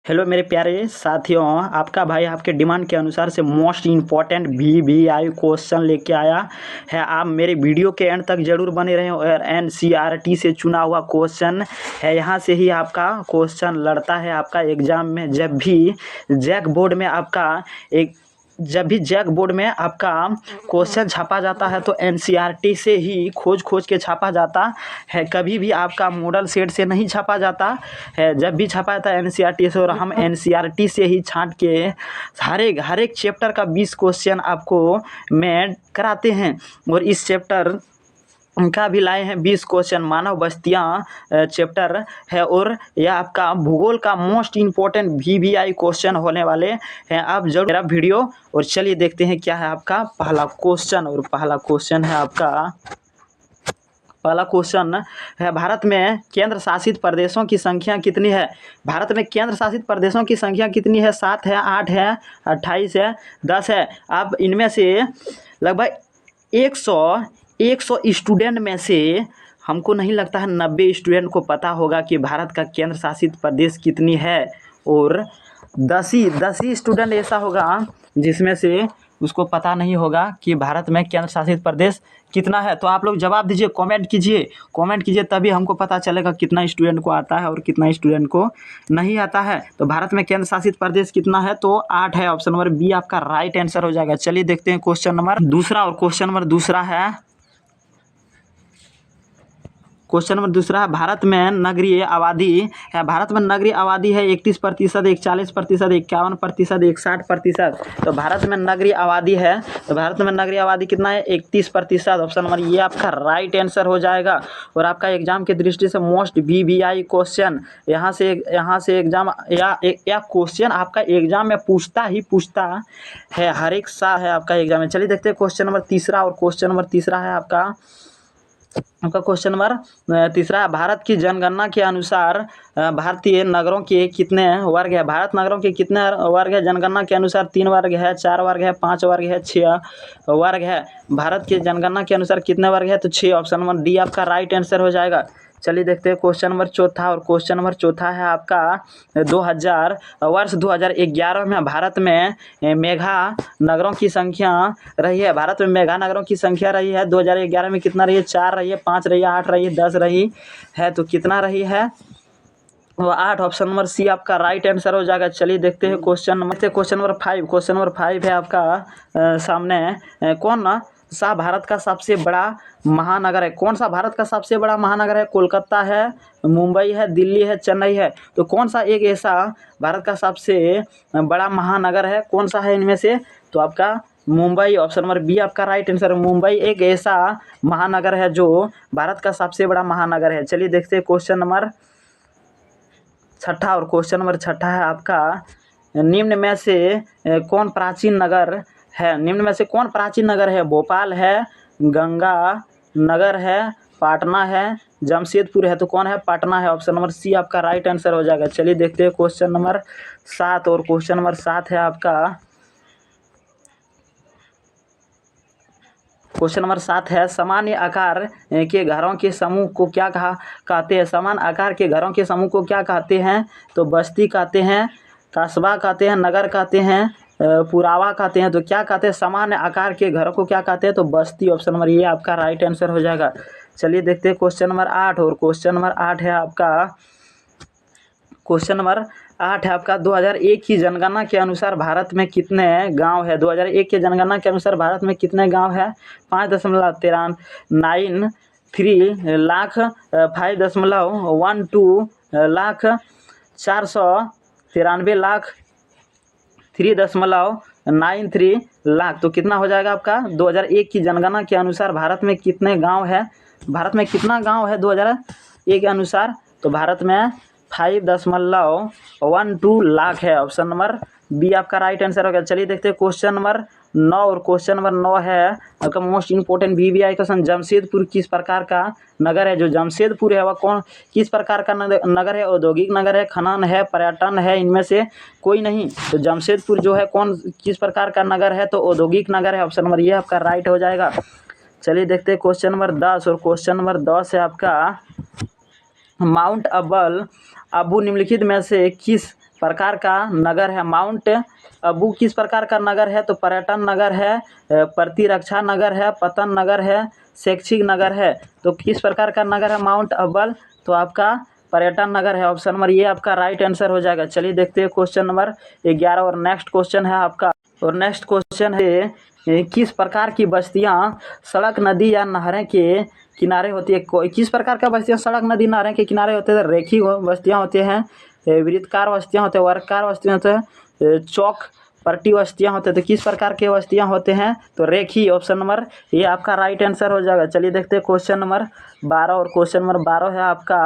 Hello मेरे प्यारे साथियों, आपका भाई आपके डिमांड के अनुसार से मोस्ट इम्पॉर्टेंट VVI क्वेश्चन लेके आया है। आप मेरे वीडियो के एंड तक जरूर बने रहें और NCERT से चुना हुआ क्वेश्चन है। यहाँ से ही आपका क्वेश्चन लड़ता है आपका एग्जाम में। जब भी जैक बोर्ड में आपका क्वेश्चन छापा जाता है तो NCERT से ही खोज के छापा जाता है। कभी भी आपका मॉडल सेट से नहीं छापा जाता है। जब भी छापा जाता है NCERT से, और हम NCERT से ही छांट के हर एक चैप्टर का 20 क्वेश्चन आपको मैं कराते हैं। और इस चैप्टर का भी लाए हैं 20 क्वेश्चन। मानव बस्तियाँ चैप्टर है और यह आपका भूगोल का मोस्ट इम्पोर्टेंट VVI क्वेश्चन होने वाले हैं। आप जरूर मेरा वीडियो और चलिए देखते हैं क्या है आपका पहला क्वेश्चन। और पहला क्वेश्चन है, भारत में केंद्र शासित प्रदेशों की संख्या कितनी है? भारत में केंद्र शासित प्रदेशों की संख्या कितनी है? 7 है, 8 है, 28 है, 10 है। अब इनमें से लगभग 100 स्टूडेंट में से हमको नहीं लगता है 90 स्टूडेंट को पता होगा कि भारत का केंद्र शासित प्रदेश कितनी है। और 10 ही स्टूडेंट ऐसा होगा जिसमें से उसको पता नहीं होगा कि भारत में केंद्र शासित प्रदेश कितना है। तो आप लोग जवाब दीजिए, कमेंट कीजिए, तभी हमको पता चलेगा कितना स्टूडेंट को आता है और कितना स्टूडेंट को नहीं आता है। तो भारत में केंद्र शासित प्रदेश कितना है? तो 8 है। ऑप्शन नंबर बी आपका राइट आंसर हो जाएगा। चलिए देखते हैं क्वेश्चन नंबर दूसरा। और क्वेश्चन नंबर दूसरा है, भारत में नगरीय आबादी है। भारत में नगरीय आबादी है 31%, एक 40%, 51%, एक 60%। तो भारत में नगरीय आबादी है, तो भारत में नगरीय आबादी कितना है? 31%। ऑप्शन नंबर ये आपका राइट आंसर हो जाएगा। और आपका एग्जाम की दृष्टि से मोस्ट VVI क्वेश्चन यहाँ से एग्जाम या क्वेश्चन आपका एग्जाम में पूछता है, हर एक सा है आपका एग्जाम में। चलिए देखते हैं क्वेश्चन नंबर तीसरा। और क्वेश्चन नंबर तीसरा है आपका क्वेश्चन नंबर तीसरा, भारत की जनगणना के अनुसार भारतीय नगरों के कितने वर्ग है? भारत नगरों के कितने वर्ग है? जनगणना के अनुसार 3 वर्ग है, 4 वर्ग है, 5 वर्ग है, 6 वर्ग है। भारत की जनगणना के अनुसार कितने वर्ग है? तो 6। ऑप्शन नंबर डी आपका राइट आंसर हो जाएगा। चलिए देखते हैं क्वेश्चन नंबर चौथा। और क्वेश्चन नंबर चौथा है आपका वर्ष 2011 में भारत में मेगा नगरों की संख्या रही है। भारत में मेगा नगरों की संख्या रही है 2011 में कितना रही है? 4 रही है, 5 रही है, 8 रही है, 10 रही है। तो कितना रही है? वो 8। ऑप्शन नंबर सी आपका राइट आंसर हो जाएगा। चलिए देखते हैं क्वेश्चन नंबर 5। क्वेश्चन नंबर 5 है आपका सामने, कौन सा भारत का सबसे बड़ा महानगर है? कौन सा भारत का सबसे बड़ा महानगर है? कोलकाता है, मुंबई है, दिल्ली है, चेन्नई है। तो कौन सा एक ऐसा भारत का सबसे बड़ा महानगर है? कौन सा है इनमें से? तो आपका मुंबई। ऑप्शन नंबर बी आपका राइट आंसर है। मुंबई एक ऐसा महानगर है जो भारत का सबसे बड़ा महानगर है। चलिए देखते हैं क्वेश्चन नंबर छठा। और क्वेश्चन नंबर छठा है आपका, निम्न में से कौन प्राचीन नगर है? निम्न में से कौन प्राचीन नगर है? भोपाल है, गंगा नगर है, पाटना है, जमशेदपुर है। तो कौन है? पटना है। ऑप्शन नंबर सी आपका राइट आंसर हो जाएगा। चलिए देखते हैं क्वेश्चन नंबर 7। और क्वेश्चन नंबर 7 है आपका सामान्य आकार के घरों के समूह को क्या कहते हैं? समान आकार के घरों के समूह को क्या कहते हैं? तो बस्ती कहते हैं, कस्बा कहते हैं, नगर कहते हैं, पुरावा कहते हैं। तो क्या कहते हैं? सामान्य आकार के घरों को क्या कहते हैं? तो बस्ती। ऑप्शन नंबर ये आपका राइट आंसर हो जाएगा। चलिए देखते हैं क्वेश्चन नंबर 8। और क्वेश्चन नंबर 8 है आपका 2001 की जनगणना के अनुसार भारत में कितने गांव है? 2001 के जनगणना के अनुसार भारत में कितने गांव है? 5.93 लाख, 5.12 लाख, 493 लाख, 3.93 लाख। तो कितना हो जाएगा आपका? 2001 की जनगणना के अनुसार भारत में कितने गांव है? भारत में कितना गांव है 2001 के अनुसार? तो भारत में 5.12 लाख है। ऑप्शन नंबर बी आपका राइट आंसर हो गया। चलिए देखते हैं क्वेश्चन नंबर 9। और क्वेश्चन नंबर 9 है आपका most important VVI question, Jamshedpur किस प्रकार का नगर है? जो जमशेदपुर है वह किस प्रकार का नगर है? औद्योगिक नगर है, खनन है, पर्यटन है, इनमें से कोई नहीं। तो जमशेदपुर जो है किस प्रकार का नगर है? तो औद्योगिक नगर है। ऑप्शन नंबर ये आपका राइट हो जाएगा। चलिए देखते हैं क्वेश्चन नंबर 10। और क्वेश्चन नंबर 10 है आपका, माउंट अबू निम्नलिखित में से किस प्रकार का नगर है? माउंट अबू किस प्रकार का नगर है? तो पर्यटन नगर है, प्रतिरक्षा नगर है, पतन नगर है, शैक्षिक नगर है। तो किस प्रकार का नगर है माउंट अब्बल? तो आपका पर्यटन नगर है। ऑप्शन नंबर ये आपका राइट आंसर हो जाएगा। चलिए देखते हैं क्वेश्चन नंबर 11 और नेक्स्ट क्वेश्चन है आपका। और नेक्स्ट क्वेश्चन है किस प्रकार की बस्तियां सड़क, नदी या नहरें के किनारे होती है? किस प्रकार का बस्तियां सड़क, नदी, नहरें के किनारे होते हैं? रेखीय बस्तियां होती हैं, वृत्ताकार बस्तियां होते हैं, वर्गाकार बस्तियां होते हैं, चौक पट्टी बस्तियां होते हैं। तो किस प्रकार के बस्तियां होते हैं? तो रेखीय। ऑप्शन नंबर ये आपका राइट आंसर हो जाएगा। चलिए देखते हैं क्वेश्चन नंबर 12 और क्वेश्चन नंबर 12 है आपका।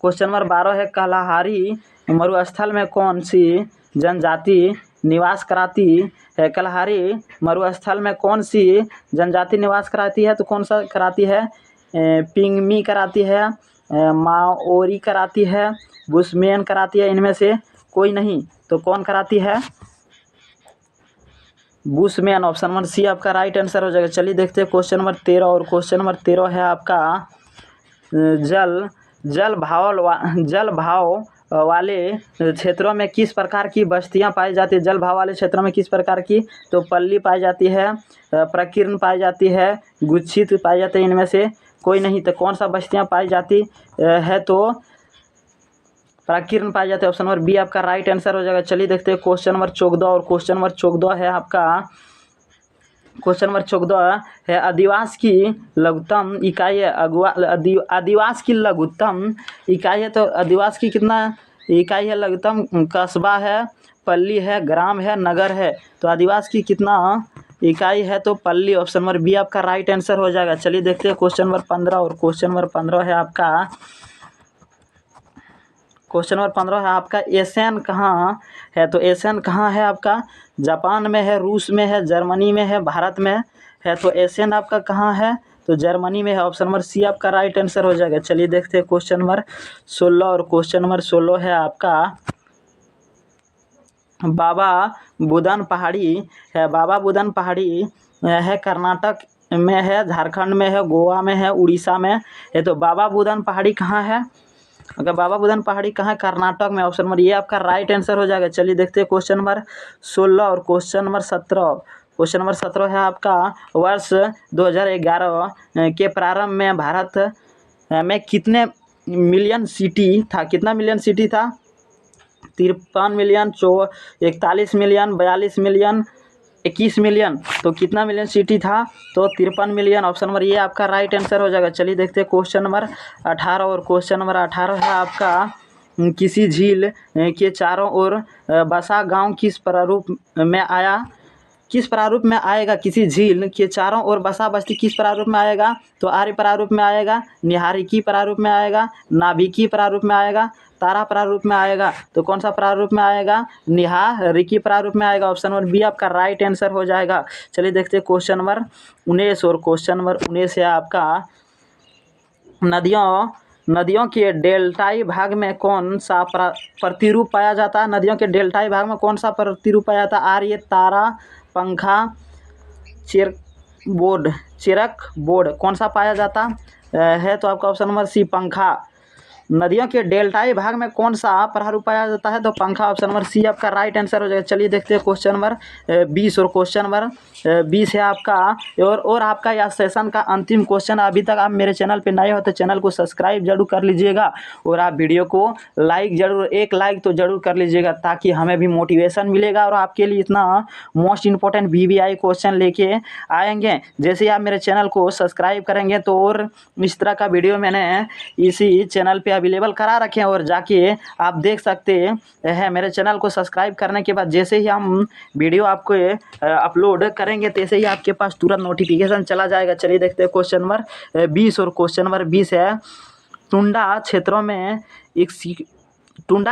क्वेश्चन नंबर 12 है कलहारी मरुस्थल में कौन सी जनजाति निवास कराती है? कलहारी मरुस्थल में कौन सी जनजाति निवास कराती है? तो कौन सा कराती है? पिंगमी कराती है, माओरी कराती है, बुशमैन कराती है, इनमें से कोई नहीं। तो कौन कराती है? बुशमैन। ऑप्शन नंबर सी आपका राइट आंसर हो जाएगा। चलिए देखते हैं क्वेश्चन नंबर 13 और क्वेश्चन नंबर 13 है आपका जल भाव वाले क्षेत्रों में किस प्रकार की बस्तियां पाई जाती है? जल भाव वाले क्षेत्रों में किस प्रकार की? तो पल्ली पाई जाती है, प्रकीर्ण पाई जाती है, गुच्छित पाई जाती है, इनमें से कोई नहीं। तो कौन सा बस्तियां पाई जाती है? तो प्रकीर्ण पाई जाती है। ऑप्शन नंबर बी आपका राइट आंसर हो जाएगा। चलिए देखते हैं क्वेश्चन नंबर 14 और क्वेश्चन नंबर 14 है आपका। क्वेश्चन नंबर 14 है आदिवास की लघुत्तम इकाई है। आदिवास की लघुत्तम इकाई है। तो आदिवास की कितना इकाई है? लघुत्तम कस्बा है, पल्ली है, ग्राम है, नगर है। तो आदिवास की कितना इकाई है? तो पल्ली। ऑप्शन नंबर बी आपका राइट आंसर हो जाएगा। चलिए देखते हैं क्वेश्चन नंबर 15 और क्वेश्चन नंबर 15 है आपका। क्वेश्चन नंबर 15 है आपका एशियन कहाँ है? तो एशियन कहाँ है आपका? जापान में है, रूस में है, जर्मनी में है, भारत में है। तो एशियन आपका कहाँ है? तो जर्मनी में है। ऑप्शन नंबर सी आपका राइट आंसर हो जाएगा। चलिए देखते हैं क्वेश्चन नंबर 16 और क्वेश्चन नंबर 16 है आपका बाबा बुदन पहाड़ी है। बाबा बुदन पहाड़ी है कर्नाटक में है, झारखंड में है, गोवा में है, उड़ीसा में है। तो बाबा बुदन पहाड़ी कहाँ है? अगर बाबा बुदन पहाड़ी कहाँ है? कर्नाटक में। ऑप्शन नंबर ये आपका राइट आंसर हो जाएगा। चलिए देखते हैं क्वेश्चन नंबर 16 और क्वेश्चन नंबर 17। क्वेश्चन नंबर 17 है आपका वर्ष 2011 के प्रारंभ में भारत में कितने मिलियन सिटी था? कितना मिलियन सिटी था? 53 मिलियन, 41 मिलियन, 42 मिलियन, 21 मिलियन। तो कितना मिलियन सिटी था? तो 53 मिलियन। ऑप्शन नंबर ये आपका राइट आंसर हो जाएगा। चलिए देखते हैं क्वेश्चन नंबर 18 और क्वेश्चन नंबर 18 है आपका किसी झील के चारों ओर बसा गांव किस प्रारूप में आया? किस प्रारूप में आएगा? किसी झील के चारों ओर बसा बस्ती किस प्रारूप में आएगा? तो आर्य प्रारूप में आएगा, निहारिकी प्रारूप में आएगा, नाभिकीय प्रारूप में आएगा, तारा प्रारूप में आएगा। तो कौन सा प्रारूप में आएगा? निहारिकी प्रारूप में आएगा। ऑप्शन नंबर बी आपका राइट आंसर हो जाएगा। चलिए देखते हैं क्वेश्चन नंबर 19 और क्वेश्चन नंबर 19 है आपका नदियों के डेल्टाई भाग में कौन सा प्रतिरूप पाया जाता है? नदियों के डेल्टाई भाग में कौन सा प्रतिरूप पाया जाता है? आर्य, तारा, पंखा, चिरक बोर्ड कौन सा पाया जाता है? तो आपका ऑप्शन नंबर सी पंखा। नदियों के डेल्टाई भाग में कौन सा प्रारूप पाया जाता है? तो पंखा। ऑप्शन नंबर सी आपका राइट आंसर हो जाएगा। चलिए देखते हैं क्वेश्चन नंबर 20 और क्वेश्चन नंबर 20 है आपका और आपका यह सेशन का अंतिम क्वेश्चन। अभी तक आप मेरे चैनल पे नए हो तो चैनल को सब्सक्राइब जरूर कर लीजिएगा और आप वीडियो को लाइक जरूर, एक लाइक तो जरूर कर लीजिएगा ताकि हमें भी मोटिवेशन मिलेगा और आपके लिए इतना मोस्ट इंपॉर्टेंट VVI क्वेश्चन लेके आएंगे। जैसे आप मेरे चैनल को सब्सक्राइब करेंगे तो और इस तरह का वीडियो मैंने इसी चैनल पे अवेलेबल करा रखे हैं और जाके आप देख सकते हैं। मेरे चैनल को सब्सक्राइब करने के बाद जैसे ही हम वीडियो आपको अपलोड करेंगे तैसे ही आपके पास तुरंत नोटिफिकेशन चला जाएगा। चलिए देखते हैं क्वेश्चन नंबर 20 और क्वेश्चन नंबर 20 है टुंडा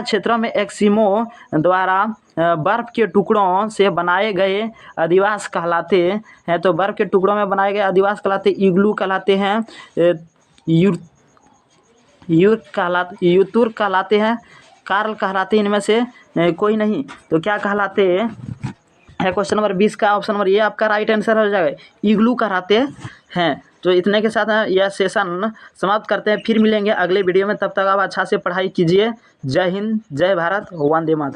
क्षेत्रों में एस्किमो द्वारा बर्फ के टुकड़ों से बनाए गए अधिवास कहलाते हैं। तो बर्फ के टुकड़ों में बनाए गए अधिवास कहलाते, इग्लू कहलाते हैं, यूतुर कहलाते हैं, कार्ल कहलाते हैं, इनमें से कोई नहीं। तो क्या कहलाते हैं? क्वेश्चन नंबर 20 का ऑप्शन नंबर ये आपका राइट आंसर हो जाएगा। इग्लू कहलाते हैं। तो इतने के साथ यह सेशन समाप्त करते हैं, फिर मिलेंगे अगले वीडियो में। तब तक आप अच्छा से पढ़ाई कीजिए। जय हिंद, जय भारत, वंदे मातरम।